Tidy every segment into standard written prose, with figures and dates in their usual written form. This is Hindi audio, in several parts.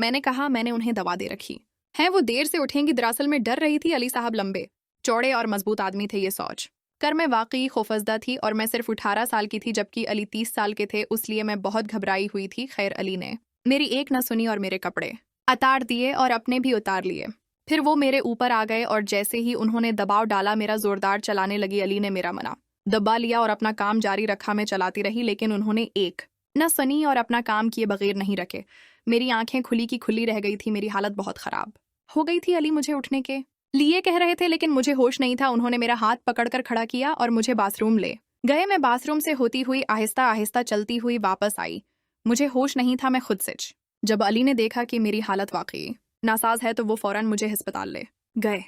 मैंने कहा, मैंने उन्हें दवा दे रखी है, वो देर से उठेंगी। दरअसल में डर रही थी। अली साहब लंबे चौड़े और मजबूत आदमी थे, ये सोच कर मैं वाकई खौफजदा थी। और मैं सिर्फ 18 साल की थी जबकि अली 30 साल के थे, इसलिए मैं बहुत घबराई हुई थी। खैर अली ने मेरी एक न सुनी और मेरे कपड़े उतार दिए और अपने भी उतार लिए। फिर वो मेरे ऊपर आ गए और जैसे ही उन्होंने दबाव डाला मेरा जोरदार चलाने लगी। अली ने मेरा मना दबा लिया और अपना काम जारी रखा। मैं चलाती रही लेकिन उन्होंने एक न सुनी और अपना काम किए बगैर नहीं रखे। मेरी आंखें खुली की खुली रह गई थी। मेरी हालत बहुत खराब हो गई थी। अली मुझे उठने के लिए कह रहे थे लेकिन मुझे होश नहीं था। उन्होंने मेरा हाथ पकड़कर खड़ा किया और मुझे बाथरूम ले गए। मैं बाथरूम से होती हुई आहिस्ता आहिस्ता चलती हुई वापस आई। मुझे होश नहीं था, मैं खुद से जब अली ने देखा कि मेरी हालत वाकई नासाज है तो वो फौरन मुझे अस्पताल ले गए।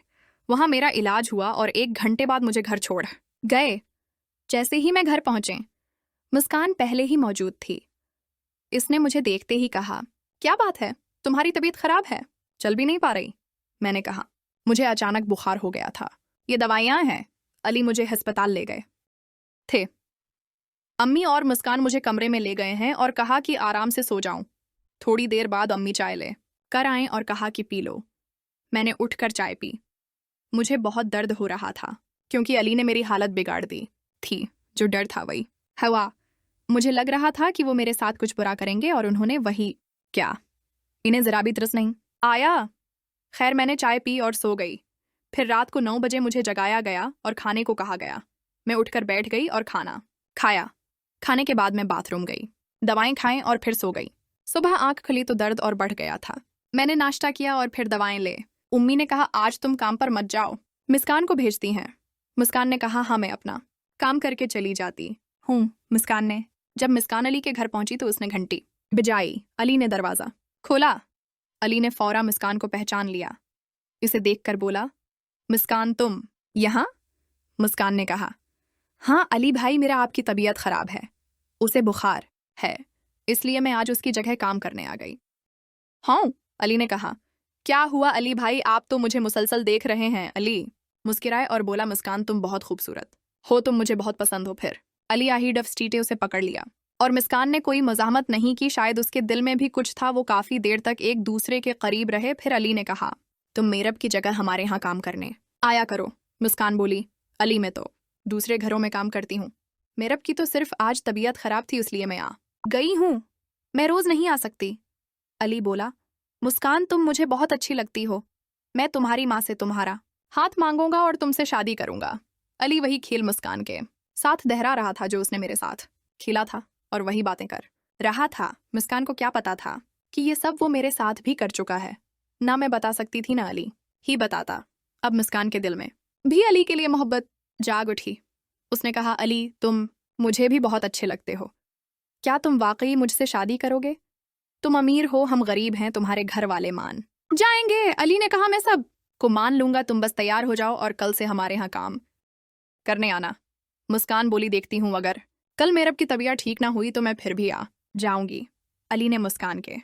वहां मेरा इलाज हुआ और 1 घंटे बाद मुझे घर छोड़ गए। जैसे ही मैं घर पहुंचे, मुस्कान पहले ही मौजूद थी। इसने मुझे देखते ही कहा, क्या बात है, तुम्हारी तबीयत खराब है, चल भी नहीं पा रही। मैंने कहा, मुझे अचानक बुखार हो गया था, ये दवाइयां हैं। अली मुझे अस्पताल ले गए थे। अम्मी और मुस्कान मुझे कमरे में ले गए हैं और कहा कि आराम से सो जाऊं। थोड़ी देर बाद अम्मी चाय ले कर आए और कहा कि पी लो। मैंने उठकर चाय पी। मुझे बहुत दर्द हो रहा था क्योंकि अली ने मेरी हालत बिगाड़ दी थी। जो डर था वही हवा। मुझे लग रहा था कि वो मेरे साथ कुछ बुरा करेंगे और उन्होंने वही क्या। इन्हें जरा भी तरस नहीं आया। खैर मैंने चाय पी और सो गई। फिर रात को 9 बजे मुझे जगाया गया और खाने को कहा गया। मैं उठकर बैठ गई और खाना खाया। खाने के बाद मैं बाथरूम गई, दवाएं खाएं और फिर सो गई। सुबह आंख खुली तो दर्द और बढ़ गया था। मैंने नाश्ता किया और फिर दवाएं ले। उम्मी ने कहा, आज तुम काम पर मत जाओ, मुस्कान को भेजती हैं। मुस्कान ने कहा, हाँ मैं अपना काम करके चली जाती हूँ। मुस्कान ने जब मुस्कान अली के घर पहुंची तो उसने घंटी बजाई। अली ने दरवाजा खोला। अली ने फौरा मुस्कान को पहचान लिया। इसे देखकर बोला, मुस्कान तुम यहाँ? मुस्कान ने कहा, हाँ अली भाई, मेरा आपकी तबीयत खराब है, उसे बुखार है, इसलिए मैं आज उसकी जगह काम करने आ गई। हाँ, अली ने कहा, क्या हुआ अली भाई, आप तो मुझे मुसलसल देख रहे हैं। अली मुस्कुराए और बोला, मुस्कान तुम बहुत खूबसूरत हो, तुम मुझे बहुत पसंद हो। फिर अली आही डफस्टीटे उसे पकड़ लिया और मुस्कान ने कोई मजामत नहीं की। शायद उसके दिल में भी कुछ था। वो काफी देर तक एक दूसरे के करीब रहे। फिर अली ने कहा, तुम मेरब की जगह हमारे यहाँ काम करने आया करो। मुस्कान बोली, अली मैं तो दूसरे घरों में काम करती हूँ, मेरब की तो सिर्फ आज तबीयत खराब थी इसलिए मैं आ गई हूँ, मैं रोज नहीं आ सकती। अली बोला, मुस्कान तुम मुझे बहुत अच्छी लगती हो, मैं तुम्हारी माँ से तुम्हारा हाथ मांगूंगा और तुमसे शादी करूंगा। अली वही खेल मुस्कान के साथ दोहरा रहा था जो उसने मेरे साथ खेला था और वही बातें कर रहा था। मुस्कान को क्या पता था कि ये सब वो मेरे साथ भी कर चुका है। ना मैं बता सकती थी ना अली ही बताता। अब मुस्कान के दिल में भी अली के लिए मोहब्बत जाग उठी। उसने कहा, अली तुम मुझे भी बहुत अच्छे लगते हो, क्या तुम वाकई मुझसे शादी करोगे? तुम अमीर हो, हम गरीब हैं, तुम्हारे घर वाले मान जाएंगे। अली ने कहा, मैं सब को मान लूंगा, तुम बस तैयार हो जाओ और कल से हमारे यहाँ काम करने आना। मुस्कान बोली, देखती हूँ, अगर कल मेरब की तबीयत ठीक ना हुई तो मैं फिर भी आ जाऊंगी। अली ने मुस्कान के